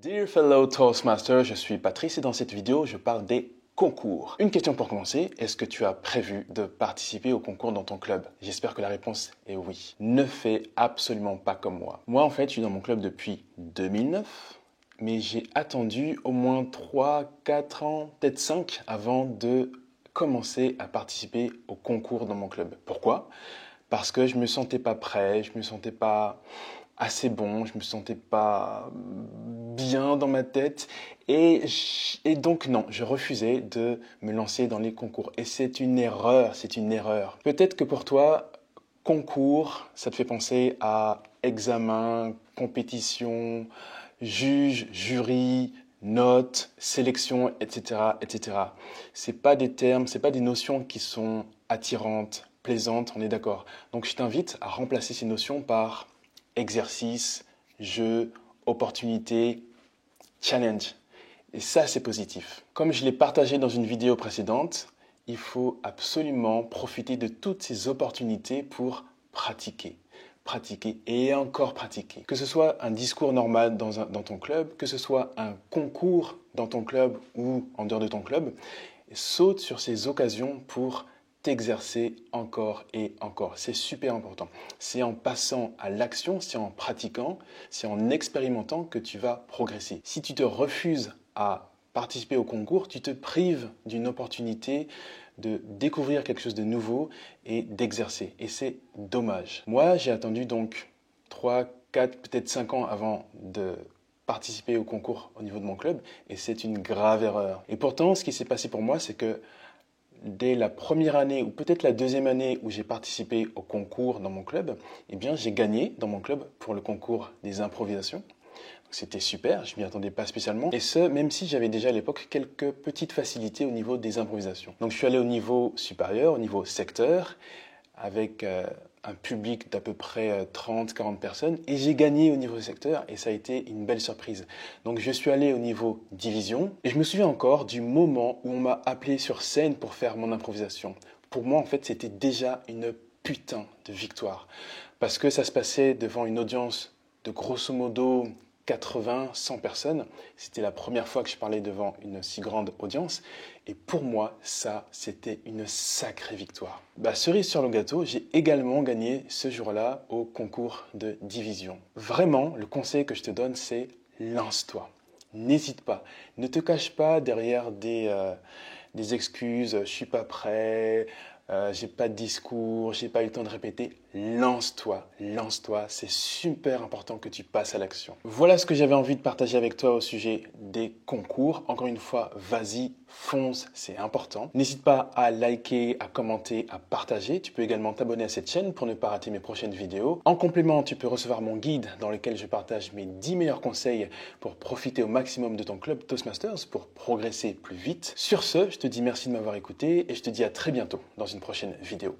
Dear fellow Toastmasters, je suis Patrice et dans cette vidéo, je parle des concours. Une question pour commencer, est-ce que tu as prévu de participer au concours dans ton club? J'espère que la réponse est oui. Ne fais absolument pas comme moi. Moi, en fait, je suis dans mon club depuis 2009, mais j'ai attendu au moins 3, 4 ans, peut-être 5 avant de commencer à participer au concours dans mon club. Pourquoi? Parce que je me sentais pas prêt, je me sentais pas assez bon, je me sentais pas bien dans ma tête et donc non, je refusais de me lancer dans les concours et c'est une erreur, c'est une erreur. Peut-être que pour toi, concours, ça te fait penser à examen, compétition, juge, jury, notes, sélection, etc., etc. C'est pas des termes, c'est pas des notions qui sont attirantes, plaisantes, on est d'accord. Donc je t'invite à remplacer ces notions par exercice, jeu, opportunité, challenge. Et ça, c'est positif. Comme je l'ai partagé dans une vidéo précédente, il faut absolument profiter de toutes ces opportunités pour pratiquer. Pratiquer et encore pratiquer. Que ce soit un discours normal dans ton club, que ce soit un concours dans ton club ou en dehors de ton club, saute sur ces occasions pour t'exercer encore et encore. C'est super important. C'est en passant à l'action, c'est en pratiquant, c'est en expérimentant que tu vas progresser. Si tu te refuses à participer au concours, tu te prives d'une opportunité de découvrir quelque chose de nouveau et d'exercer. Et c'est dommage. Moi, j'ai attendu donc 3, 4, peut-être 5 ans avant de participer au concours au niveau de mon club et c'est une grave erreur. Et pourtant, ce qui s'est passé pour moi, c'est que dès la première année ou peut-être la deuxième année où j'ai participé au concours dans mon club, eh bien, j'ai gagné dans mon club pour le concours des improvisations. C'était super, je m'y attendais pas spécialement. Et ce, même si j'avais déjà à l'époque quelques petites facilités au niveau des improvisations. Donc je suis allé au niveau supérieur, au niveau secteur, avec un public d'à peu près 30-40 personnes et j'ai gagné au niveau secteur et ça a été une belle surprise. Donc je suis allé au niveau division et je me souviens encore du moment où on m'a appelé sur scène pour faire mon improvisation. Pour moi en fait c'était déjà une putain de victoire parce que ça se passait devant une audience de grosso modo 80, 100 personnes. C'était la première fois que je parlais devant une si grande audience. Et pour moi, ça, c'était une sacrée victoire. Cerise sur le gâteau, j'ai également gagné ce jour-là au concours de division. Vraiment, le conseil que je te donne, c'est lance-toi. N'hésite pas. Ne te cache pas derrière des excuses. Je suis pas prêt. J'ai pas de discours, j'ai pas eu le temps de répéter. Lance-toi, lance-toi. C'est super important que tu passes à l'action. Voilà ce que j'avais envie de partager avec toi au sujet des concours. Encore une fois, vas-y, fonce, c'est important. N'hésite pas à liker, à commenter, à partager. Tu peux également t'abonner à cette chaîne pour ne pas rater mes prochaines vidéos. En complément, tu peux recevoir mon guide dans lequel je partage mes 10 meilleurs conseils pour profiter au maximum de ton club Toastmasters, pour progresser plus vite. Sur ce, je te dis merci de m'avoir écouté et je te dis à très bientôt dans une prochaine vidéo.